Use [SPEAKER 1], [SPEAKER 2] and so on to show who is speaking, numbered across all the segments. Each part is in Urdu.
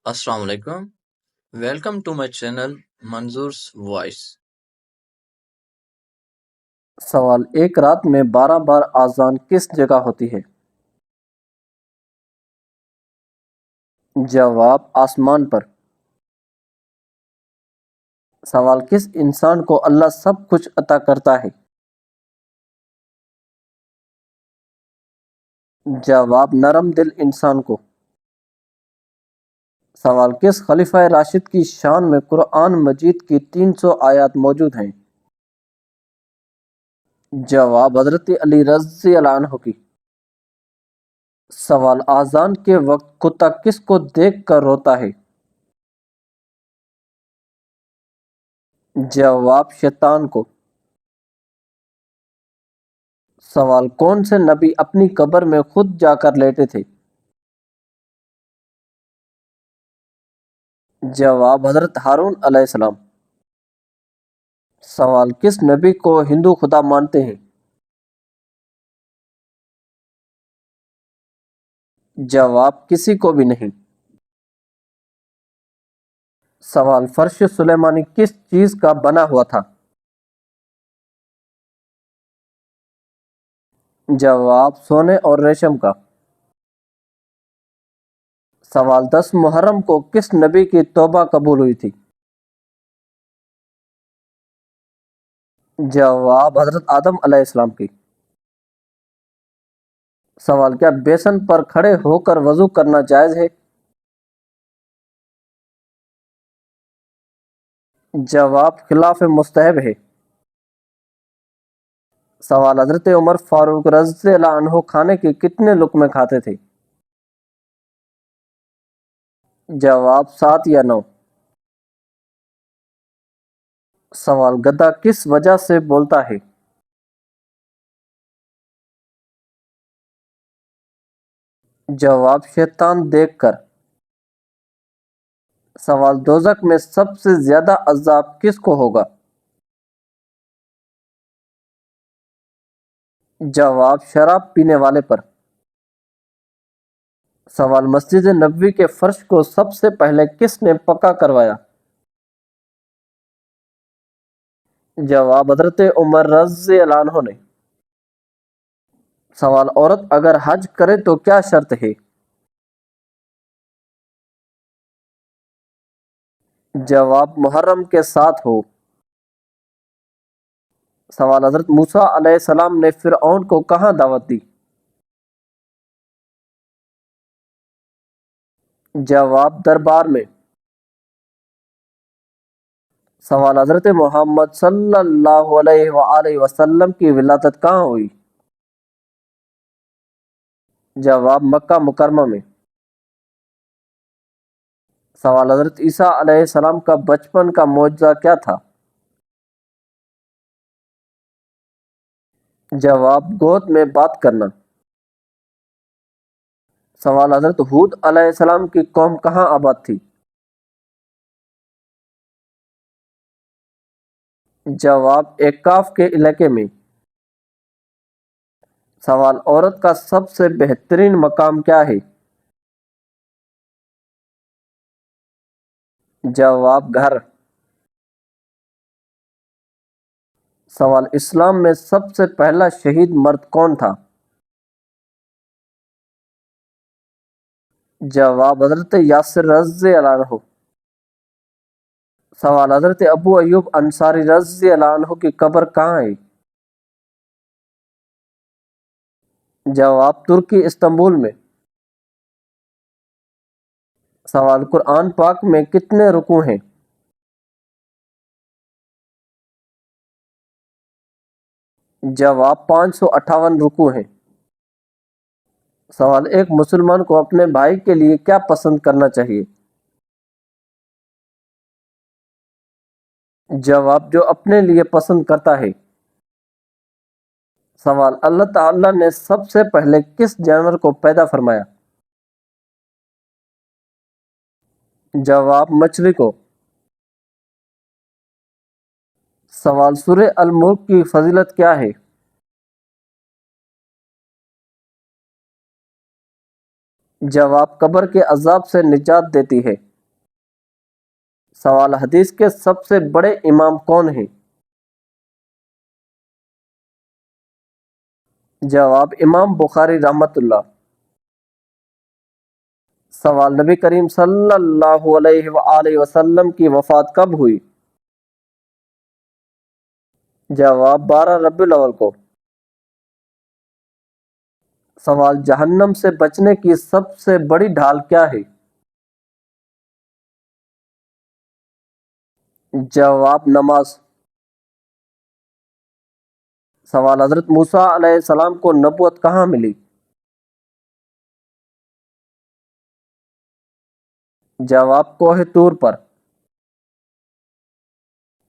[SPEAKER 1] السلام علیکم. ویلکم ٹو مائی چینل منظور's وائس.
[SPEAKER 2] سوال: ایک رات میں 12 بار آذان کس جگہ ہوتی ہے؟ جواب: آسمان پر. سوال: کس انسان کو اللہ سب کچھ عطا کرتا ہے؟ جواب: نرم دل انسان کو. سوال: کس خلیفہ راشد کی شان میں قرآن مجید کی 300 آیات موجود ہیں؟ جواب: حضرت علی رضی اللہ عنہ کی. سوال: آذان کے وقت کتا کس کو دیکھ کر روتا ہے؟ جواب: شیطان کو. سوال: کون سے نبی اپنی قبر میں خود جا کر لیٹے تھے؟ جواب: حضرت ہارون علیہ السلام. سوال: کس نبی کو ہندو خدا مانتے ہیں؟ جواب: کسی کو بھی نہیں. سوال: فرش سلیمانی کس چیز کا بنا ہوا تھا؟ جواب: سونے اور ریشم کا. سوال: 10 محرم کو کس نبی کی توبہ قبول ہوئی تھی؟ جواب: حضرت آدم علیہ السلام کی. سوال: کیا بیسن پر کھڑے ہو کر وضو کرنا جائز ہے؟ جواب: خلاف مستحب ہے. سوال: حضرت عمر فاروق رضی اللہ عنہ کھانے کے کتنے لقمے کھاتے تھے؟ جواب: 7 یا 9. سوال: گدھا کس وجہ سے بولتا ہے؟ جواب: شیطان دیکھ کر. سوال: دوزخ میں سب سے زیادہ عذاب کس کو ہوگا؟ جواب: شراب پینے والے پر. سوال: مسجد نبوی کے فرش کو سب سے پہلے کس نے پکا کروایا؟ جواب: حضرت عمر رضی اللہ عنہ نے. سوال: عورت اگر حج کرے تو کیا شرط ہے؟ جواب: محرم کے ساتھ ہو. سوال: حضرت موسیٰ علیہ السلام نے فرعون کو کہاں دعوت دی؟ جواب: دربار میں. سوال: حضرت محمد صلی اللہ علیہ وآلہ وسلم کی ولادت کہاں ہوئی؟ جواب: مکہ مکرمہ میں. سوال: حضرت عیسیٰ علیہ السلام کا بچپن کا معجزہ کیا تھا؟ جواب: گود میں بات کرنا. سوال: حضرت ہود علیہ السلام کی قوم کہاں آباد تھی؟ جواب: احقاف کے علاقے میں. سوال: عورت کا سب سے بہترین مقام کیا ہے؟ جواب: گھر. سوال: اسلام میں سب سے پہلا شہید مرد کون تھا؟ جواب: حضرت یاسر رضی اللہ عنہ. سوال: حضرت ابو ایوب انصاری رضی اللہ عنہ کی قبر کہاں ہے؟ جواب: ترکی استنبول میں. سوال: قرآن پاک میں کتنے رکوع ہیں؟ جواب: 558 رکوع ہیں. سوال: ایک مسلمان کو اپنے بھائی کے لیے کیا پسند کرنا چاہیے؟ جواب: جو اپنے لیے پسند کرتا ہے. سوال: اللہ تعالیٰ نے سب سے پہلے کس جانور کو پیدا فرمایا؟ جواب: مچھلی کو. سوال: سورہ الملک کی فضیلت کیا ہے؟ جواب: قبر کے عذاب سے نجات دیتی ہے. سوال حدیث کے سب سے بڑے امام کون ہیں؟ جواب امام بخاری رحمۃ اللہ۔ سوال نبی کریم صلی اللہ علیہ وآلہ وسلم کی وفات کب ہوئی؟ جواب 12 ربیع الاول کو۔ سوال جہنم سے بچنے کی سب سے بڑی ڈھال کیا ہے؟ جواب نماز۔ سوال حضرت موسیٰ علیہ السلام کو نبوت کہاں ملی؟ جواب کوہ طور پر۔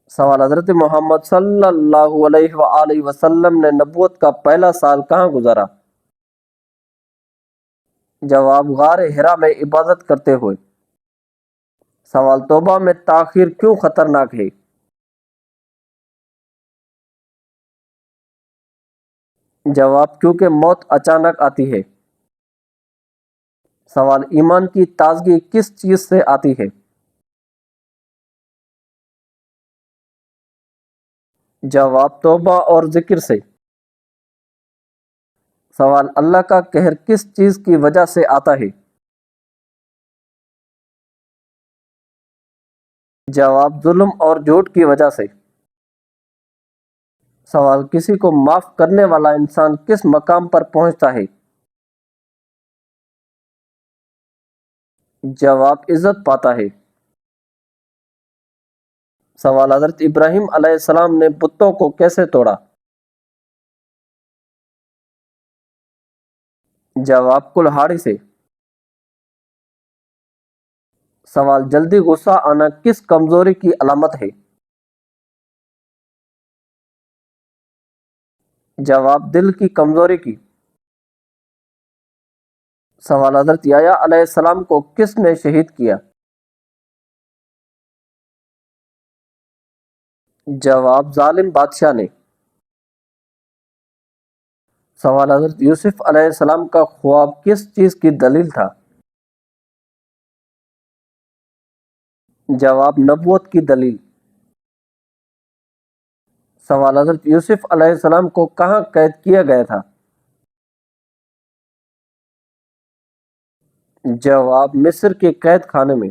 [SPEAKER 2] سوال حضرت محمد صلی اللہ علیہ وآلہ وسلم نے نبوت کا پہلا سال کہاں گزارا؟ جواب غار حرا میں عبادت کرتے ہوئے۔ سوال توبہ میں تاخیر کیوں خطرناک ہے؟ جواب کیونکہ موت اچانک آتی ہے۔ سوال ایمان کی تازگی کس چیز سے آتی ہے؟ جواب توبہ اور ذکر سے۔ سوال اللہ کا قہر کس چیز کی وجہ سے آتا ہے؟ جواب ظلم اور جھوٹ کی وجہ سے۔ سوال کسی کو معاف کرنے والا انسان کس مقام پر پہنچتا ہے؟ جواب عزت پاتا ہے۔ سوال حضرت ابراہیم علیہ السلام نے بتوں کو کیسے توڑا؟ جواب کلہاڑی سے۔ سوال جلدی غصہ آنا کس کمزوری کی علامت ہے؟ جواب دل کی کمزوری کی۔ سوال حضرت یحییٰ علیہ السلام کو کس نے شہید کیا؟ جواب ظالم بادشاہ نے۔ سوال حضرت یوسف علیہ السلام کا خواب کس چیز کی دلیل تھا؟ جواب نبوت کی دلیل۔ سوال حضرت یوسف علیہ السلام کو کہاں قید کیا گیا تھا؟ جواب مصر کے قید خانے میں۔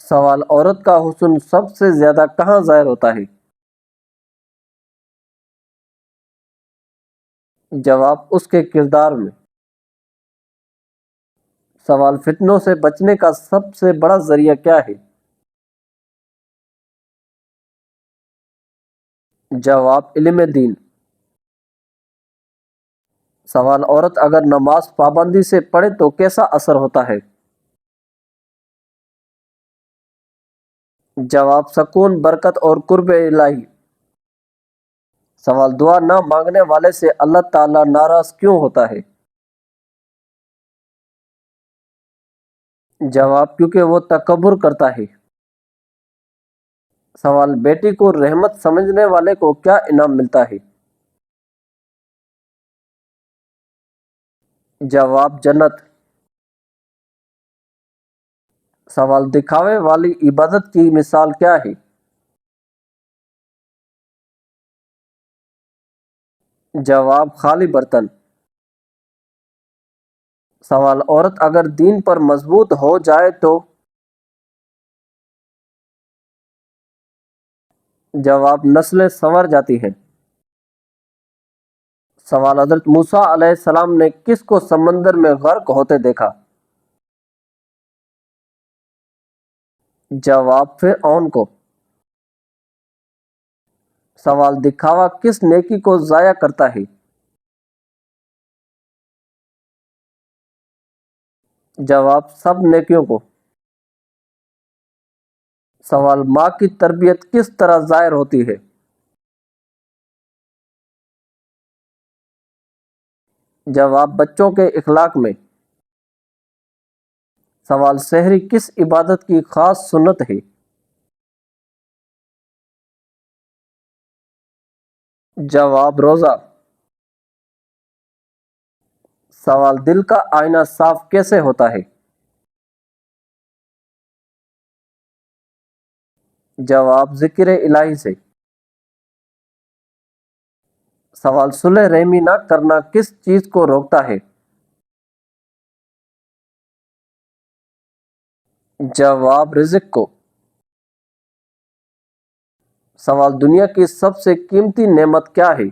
[SPEAKER 2] سوال عورت کا حسن سب سے زیادہ کہاں ظاہر ہوتا ہے؟ جواب اس کے کردار میں۔ سوال فتنوں سے بچنے کا سب سے بڑا ذریعہ کیا ہے؟ جواب علم دین۔ سوال عورت اگر نماز پابندی سے پڑھے تو کیسا اثر ہوتا ہے؟ جواب سکون، برکت اور قرب الہی۔ سوال دعا نہ مانگنے والے سے اللہ تعالیٰ ناراض کیوں ہوتا ہے؟ جواب کیونکہ وہ تکبر کرتا ہے۔ سوال بیٹی کو رحمت سمجھنے والے کو کیا انعام ملتا ہے؟ جواب جنت۔ سوال دکھاوے والی عبادت کی مثال کیا ہے؟ جواب خالی برتن۔ سوال عورت اگر دین پر مضبوط ہو جائے تو؟ جواب نسلیں سنور جاتی ہیں۔ سوال حضرت موسیٰ علیہ السلام نے کس کو سمندر میں غرق ہوتے دیکھا؟ جواب فرعون کو۔ سوال دکھاوا کس نیکی کو ضائع کرتا ہے؟ جواب سب نیکیوں کو۔ سوال ماں کی تربیت کس طرح ظاہر ہوتی ہے؟ جواب بچوں کے اخلاق میں۔ سوال سحری کس عبادت کی خاص سنت ہے؟ جواب روزہ۔ سوال دل کا آئینہ صاف کیسے ہوتا ہے؟ جواب ذکر الہی سے۔ سوال صلح رحمی نہ کرنا کس چیز کو روکتا ہے؟ جواب رزق کو۔ سوال دنیا کی سب سے قیمتی نعمت کیا ہے؟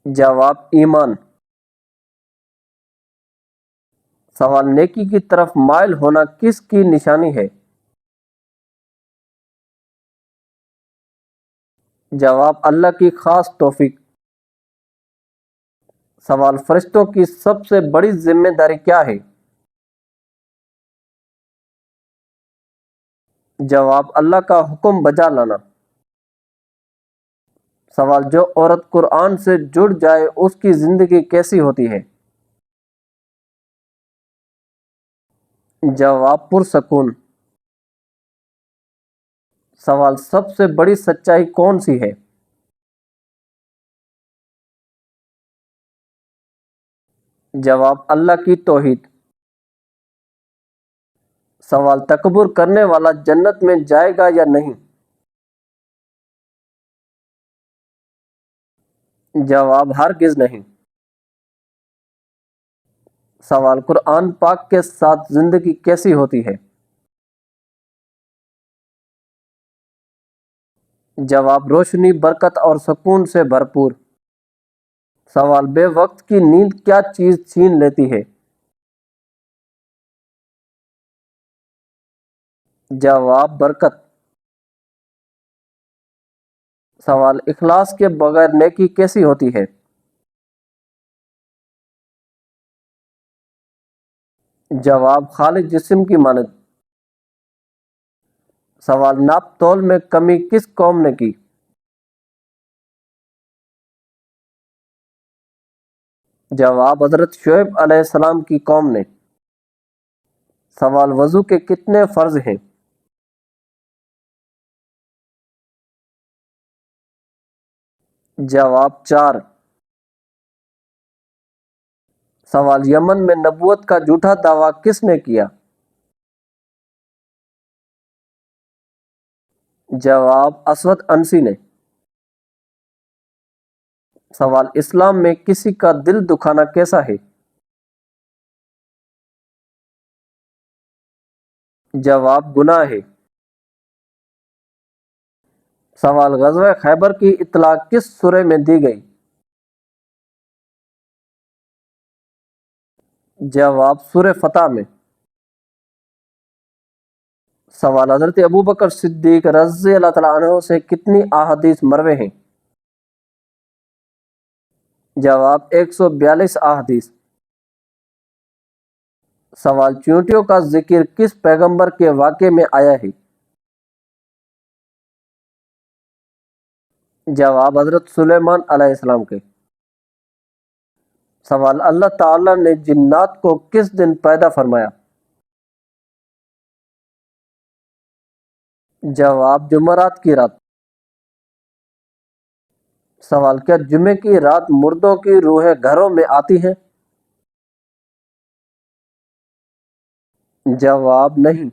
[SPEAKER 2] جواب ایمان۔ سوال نیکی کی طرف مائل ہونا کس کی نشانی ہے؟ جواب اللہ کی خاص توفیق۔ سوال فرشتوں کی سب سے بڑی ذمہ داری کیا ہے؟ جواب اللہ کا حکم بجا لانا۔ سوال جو عورت قرآن سے جڑ جائے اس کی زندگی کیسی ہوتی ہے؟ جواب پرسکون۔ سوال سب سے بڑی سچائی کون سی ہے؟ جواب اللہ کی توحید۔ سوال تکبر کرنے والا جنت میں جائے گا یا نہیں؟ جواب ہرگز نہیں۔ سوال قرآن پاک کے ساتھ زندگی کیسی ہوتی ہے؟ جواب روشنی، برکت اور سکون سے بھرپور۔ سوال بے وقت کی نیند کیا چیز چھین لیتی ہے؟ جواب برکت۔ سوال اخلاص کے بغیر نیکی کیسی ہوتی ہے؟ جواب خالی جسم کی مانند۔ سوال ناپ تول میں کمی کس قوم نے کی؟ جواب حضرت شعیب علیہ السلام کی قوم نے۔ سوال وضو کے کتنے فرض ہیں؟ جواب 4۔ سوال یمن میں نبوت کا جھوٹا دعویٰ کس نے کیا؟ جواب اسود انسی نے۔ سوال اسلام میں کسی کا دل دکھانا کیسا ہے؟ جواب گناہ ہے۔ سوال غزوہ خیبر کی اطلاع کس سورہ میں دی گئی؟ جواب سورہ فتح میں۔ سوال حضرت ابوبکر صدیق رضی اللہ تعالیٰ عنہ سے کتنی احادیث مروی ہیں؟ جواب 142 احادیث۔ سوال چیونٹیوں کا ذکر کس پیغمبر کے واقعے میں آیا ہے؟ جواب حضرت سلیمان علیہ السلام کے۔ سوال اللہ تعالیٰ نے جنات کو کس دن پیدا فرمایا؟ جواب جمعرات کی رات۔ سوال کیا جمعے کی رات مردوں کی روحیں گھروں میں آتی ہیں؟ جواب نہیں۔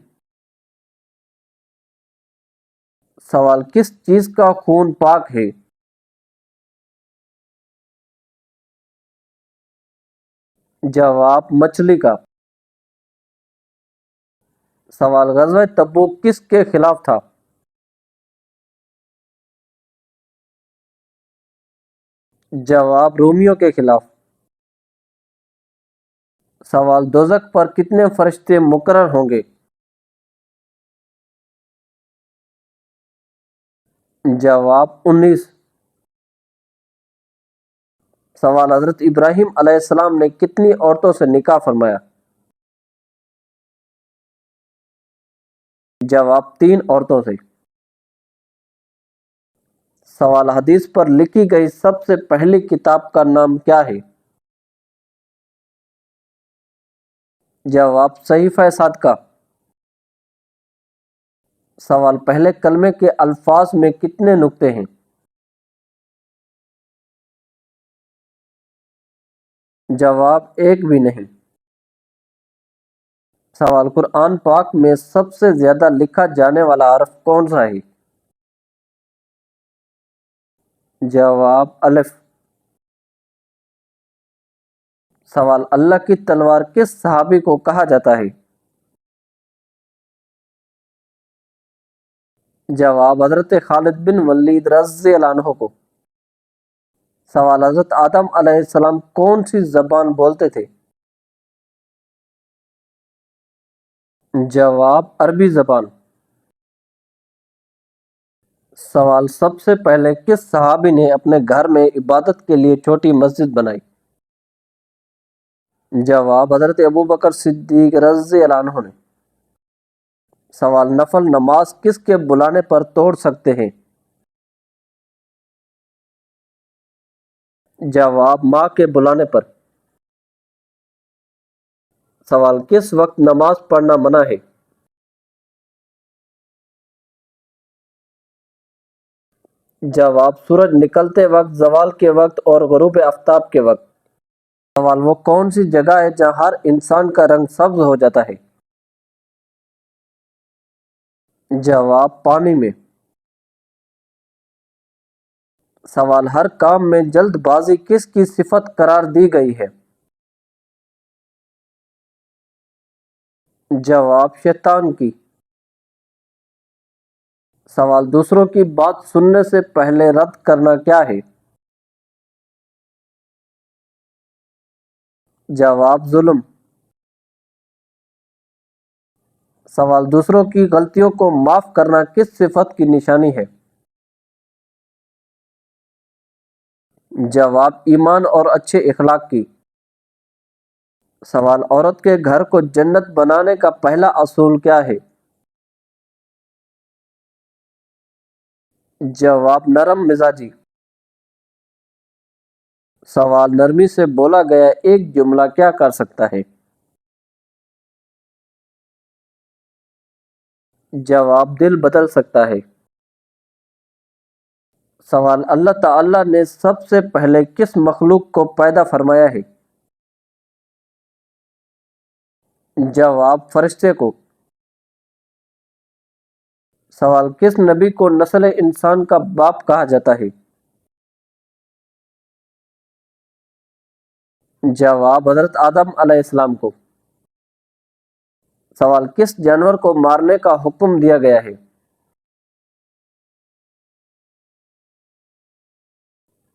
[SPEAKER 2] سوال کس چیز کا خون پاک ہے؟ جواب مچھلی کا۔ سوال غزوہ تبوک کس کے خلاف تھا؟ جواب رومیوں کے خلاف۔ سوال دوزخ پر کتنے فرشتے مقرر ہوں گے؟ جواب 19۔ سوال حضرت ابراہیم علیہ السلام نے کتنی عورتوں سے نکاح فرمایا؟ جواب 3 عورتوں سے۔ سوال حدیث پر لکھی گئی سب سے پہلی کتاب کا نام کیا ہے؟ جواب صحیفہ صادقہ۔ سوال پہلے کلمے کے الفاظ میں کتنے نقطے ہیں؟ جواب 1 بھی نہیں۔ سوال قرآن پاک میں سب سے زیادہ لکھا جانے والا حرف کون سا ہے؟ جواب الف۔ سوال اللہ کی تلوار کس صحابی کو کہا جاتا ہے؟ جواب حضرت خالد بن ولید رضی اللہ عنہ کو۔ سوال حضرت آدم علیہ السلام کون سی زبان بولتے تھے؟ جواب عربی زبان۔ سوال سب سے پہلے کس صحابی نے اپنے گھر میں عبادت کے لیے چھوٹی مسجد بنائی؟ جواب حضرت ابوبکر صدیق رضی اللہ عنہ نے۔ سوال نفل نماز کس کے بلانے پر توڑ سکتے ہیں؟ جواب ماں کے بلانے پر۔ سوال کس وقت نماز پڑھنا منع ہے؟ جواب سورج نکلتے وقت، زوال کے وقت اور غروب آفتاب کے وقت۔ سوال وہ کون سی جگہ ہے جہاں ہر انسان کا رنگ سبز ہو جاتا ہے؟ جواب پانی میں۔ سوال ہر کام میں جلد بازی کس کی صفت قرار دی گئی ہے؟ جواب شیطان کی۔ سوال دوسروں کی بات سننے سے پہلے رد کرنا کیا ہے؟ جواب ظلم۔ سوال دوسروں کی غلطیوں کو معاف کرنا کس صفت کی نشانی ہے؟ جواب ایمان اور اچھے اخلاق کی۔ سوال عورت کے گھر کو جنت بنانے کا پہلا اصول کیا ہے؟ جواب نرم مزاجی۔ سوال نرمی سے بولا گیا ایک جملہ کیا کر سکتا ہے؟ جواب دل بدل سکتا ہے۔ سوال اللہ تعالیٰ نے سب سے پہلے کس مخلوق کو پیدا فرمایا ہے؟ جواب فرشتے کو۔ سوال کس نبی کو نسل انسان کا باپ کہا جاتا ہے؟ جواب حضرت آدم علیہ السلام کو۔ سوال کس جانور کو مارنے کا حکم دیا گیا ہے؟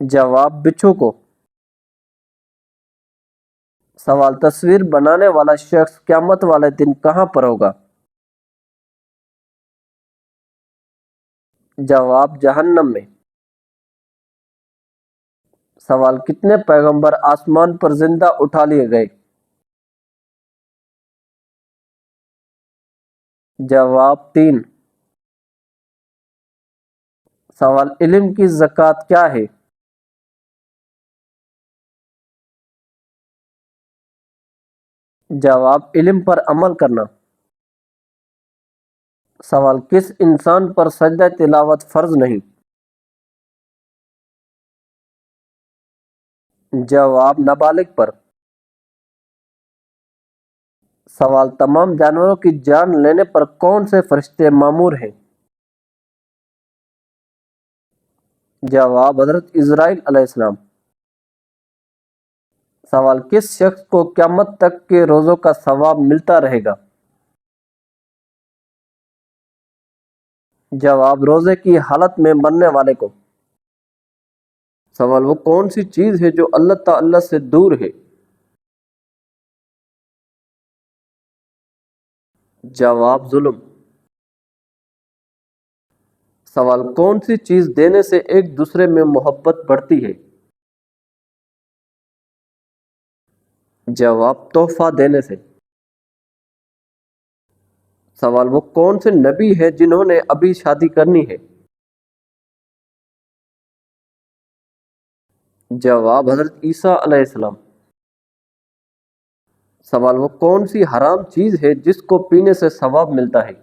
[SPEAKER 2] جواب بچھو کو۔ سوال تصویر بنانے والا شخص قیامت والے دن کہاں پر ہوگا؟ جواب جہنم میں۔ سوال کتنے پیغمبر آسمان پر زندہ اٹھا لیے گئے؟ جواب 3۔ سوال علم کی زکوٰۃ کیا ہے؟ جواب علم پر عمل کرنا۔ سوال کس انسان پر سجدہ تلاوت فرض نہیں؟ جواب نابالغ پر۔ سوال تمام جانوروں کی جان لینے پر کون سے فرشتے مامور ہیں؟ جواب حضرت اسرائیل علیہ السلام۔ سوال کس شخص کو قیامت تک کے روزوں کا ثواب ملتا رہے گا؟ جواب روزے کی حالت میں مرنے والے کو۔ سوال وہ کون سی چیز ہے جو اللہ تعالی سے دور ہے؟ جواب ظلم۔ سوال کون سی چیز دینے سے ایک دوسرے میں محبت بڑھتی ہے؟ جواب تحفہ دینے سے۔ سوال وہ کون سے نبی ہے جنہوں نے ابھی شادی کرنی ہے؟ جواب حضرت عیسیٰ علیہ السلام۔ سوال وہ کون سی حرام چیز ہے جس کو پینے سے ثواب ملتا ہے؟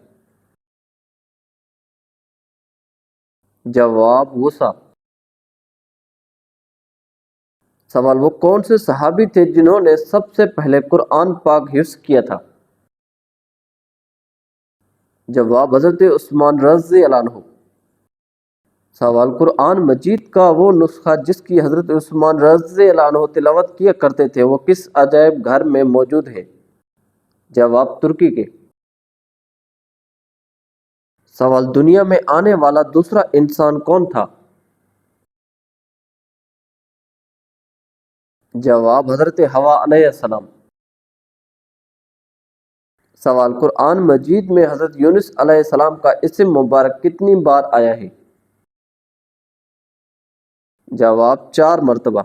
[SPEAKER 2] جواب وسع۔ سوال وہ کون سے صحابی تھے جنہوں نے سب سے پہلے قرآن پاک حفظ کیا تھا؟ جواب حضرت عثمان رضی اللہ عنہ۔ سوال قرآن مجید کا وہ نسخہ جس کی حضرت عثمان رضی اللہ عنہ تلاوت کیا کرتے تھے وہ کس عجائب گھر میں موجود ہے؟ جواب ترکی کے۔ سوال دنیا میں آنے والا دوسرا انسان کون تھا؟ جواب حضرت حوا علیہ السلام۔ سوال قرآن مجید میں حضرت یونس علیہ السلام کا اسم مبارک کتنی بار آیا ہے؟ جواب 4 مرتبہ۔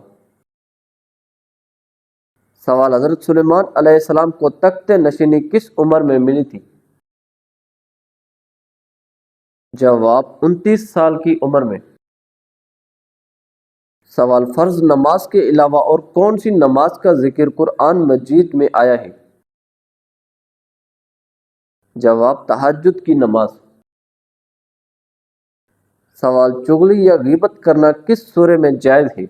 [SPEAKER 2] سوال حضرت سلیمان علیہ السلام کو تخت نشینی کس عمر میں ملی تھی؟ جواب 29 سال کی عمر میں۔ سوال فرض نماز کے علاوہ اور کون سی نماز کا ذکر قرآن مجید میں آیا ہے؟ جواب تہجد کی نماز۔ سوال چغلی یا غیبت کرنا کس سورہ میں جائز ہے؟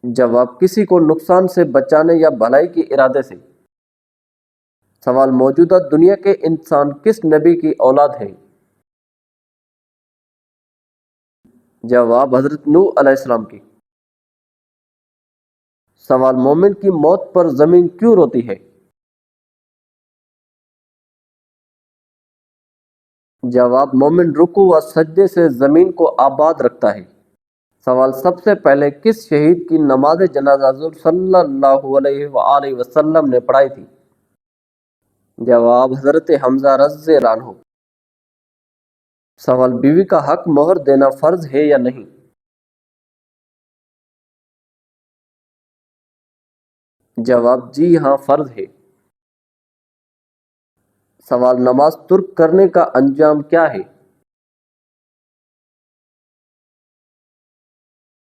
[SPEAKER 2] جواب کسی کو نقصان سے بچانے یا بھلائی کے ارادے سے۔ سوال موجودہ دنیا کے انسان کس نبی کی اولاد ہے؟ جواب حضرت نوح علیہ السلام کی۔ سوال مومن کی موت پر زمین کیوں روتی ہے؟ جواب مومن رکوع و سجدے سے زمین کو آباد رکھتا ہے۔ سوال سب سے پہلے کس شہید کی نماز جنازہ حضور صلی اللہ علیہ وآلہ وسلم نے پڑھائی تھی؟ جواب حضرت حمزہ رضی اللہ عنہ۔ سوال بیوی کا حق مہر دینا فرض ہے یا نہیں؟ جواب جی ہاں فرض ہے۔ سوال نماز ترک کرنے کا انجام کیا ہے؟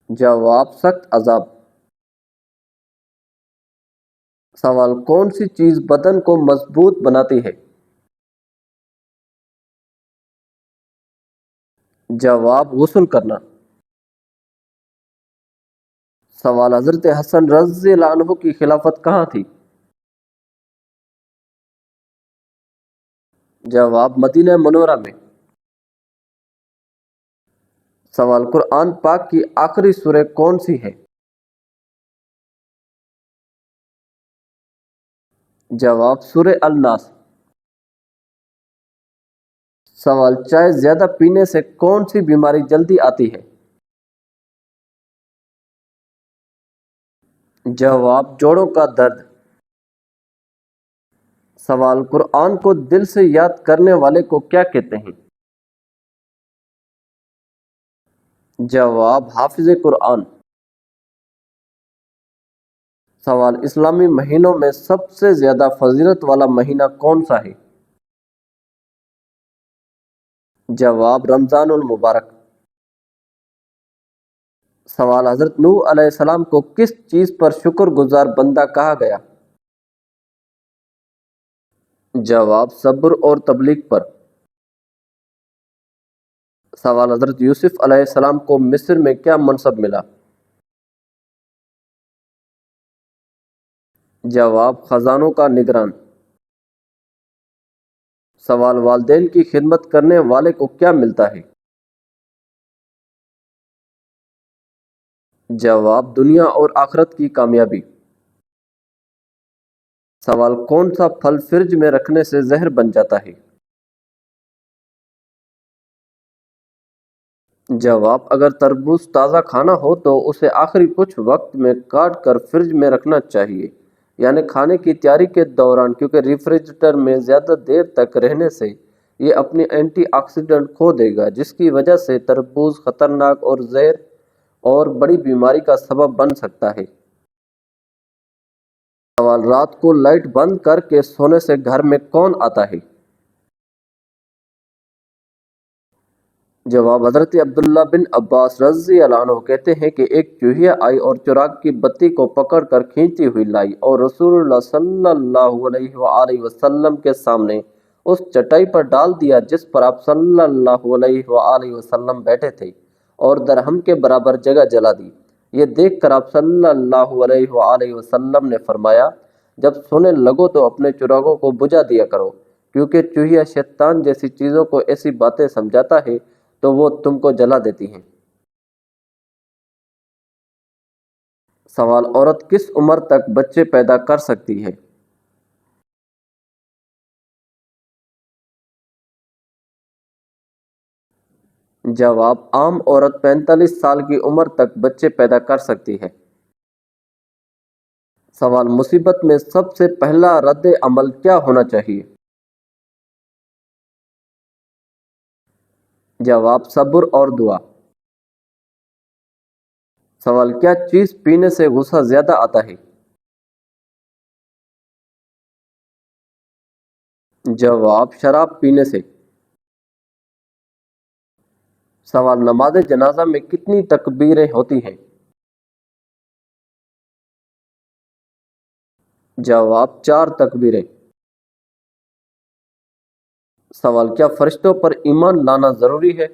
[SPEAKER 2] جواب سخت عذاب۔ سوال کون سی چیز بدن کو مضبوط بناتی ہے؟ جواب غسل کرنا۔ سوال حضرت حسن رضی اللہ عنہ کی خلافت کہاں تھی؟ جواب مدینہ منورہ میں۔ سوال قرآن پاک کی آخری سورہ کون سی ہے؟ جواب سورہ الناس۔ سوال چائے زیادہ پینے سے کون سی بیماری جلدی آتی ہے؟ جواب جوڑوں کا درد۔ سوال قرآن کو دل سے یاد کرنے والے کو کیا کہتے ہیں؟ جواب حافظ قرآن۔ سوال اسلامی مہینوں میں سب سے زیادہ فضیلت والا مہینہ کون سا ہے؟ جواب رمضان المبارک۔ سوال حضرت نوح علیہ السلام کو کس چیز پر شکر گزار بندہ کہا گیا؟ جواب صبر اور تبلیغ پر۔ سوال حضرت یوسف علیہ السلام کو مصر میں کیا منصب ملا؟ جواب خزانوں کا نگران۔ سوال والدین کی خدمت کرنے والے کو کیا ملتا ہے؟ جواب دنیا اور آخرت کی کامیابی۔ سوال کون سا پھل فریج میں رکھنے سے زہر بن جاتا ہے؟ جواب اگر تربوز تازہ کھانا ہو تو اسے آخری کچھ وقت میں کاٹ کر فریج میں رکھنا چاہیے، یعنی کھانے کی تیاری کے دوران، کیونکہ ریفریجریٹر میں زیادہ دیر تک رہنے سے یہ اپنی اینٹی آکسیڈنٹ کھو دے گا، جس کی وجہ سے تربوز خطرناک اور زہر اور بڑی بیماری کا سبب بن سکتا ہے۔ سوال رات کو لائٹ بند کر کے سونے سے گھر میں کون آتا ہے؟ جواب حضرت عبداللہ بن عباس رضی اللہ عنہ کہتے ہیں کہ ایک چوہیا آئی اور چراغ کی بتی کو پکڑ کر کھینچتی ہوئی لائی اور رسول اللہ صلی اللہ علیہ وآلہ وسلم کے سامنے اس چٹائی پر ڈال دیا جس پر آپ صلی اللہ علیہ وآلہ وسلم بیٹھے تھے، اور درہم کے برابر جگہ جلا دی۔ یہ دیکھ کر آپ صلی اللہ علیہ وآلہ وسلم نے فرمایا، جب سونے لگو تو اپنے چراغوں کو بجھا دیا کرو، کیونکہ چوہیا شیطان جیسی چیزوں کو ایسی باتیں سمجھاتا ہے تو وہ تم کو جلا دیتی ہیں۔ سوال: عورت کس عمر تک بچے پیدا کر سکتی ہے؟ جواب: عام عورت 45 سال کی عمر تک بچے پیدا کر سکتی ہے۔ سوال: مصیبت میں سب سے پہلا رد عمل کیا ہونا چاہیے؟ جواب: صبر اور دعا۔ سوال: کیا چیز پینے سے غصہ زیادہ آتا ہے؟ جواب: شراب پینے سے۔ سوال: نماز جنازہ میں کتنی تکبیریں ہوتی ہیں؟ جواب: 4 تکبیریں۔ سوال: کیا فرشتوں پر ایمان لانا ضروری ہے؟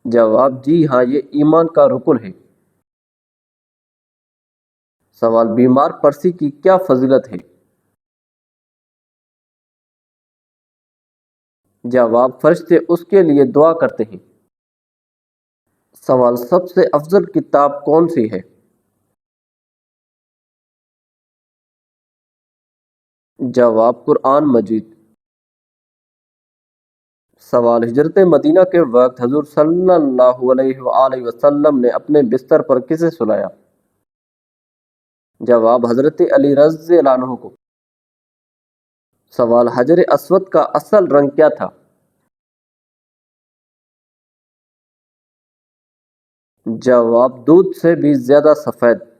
[SPEAKER 2] جواب: جی ہاں، یہ ایمان کا رکن ہے۔ سوال: بیمار پرسی کی کیا فضیلت ہے؟ جواب: فرشتے اس کے لیے دعا کرتے ہیں۔ سوال: سب سے افضل کتاب کون سی ہے؟ جواب: قرآن مجید۔ سوال: ہجرت مدینہ کے وقت حضور صلی اللہ علیہ وآلہ وسلم نے اپنے بستر پر کسے سلایا؟ جواب: حضرت علی رضی اللہ عنہ کو۔ سوال: حجر اسود کا اصل رنگ کیا تھا؟ جواب: دودھ سے بھی زیادہ سفید۔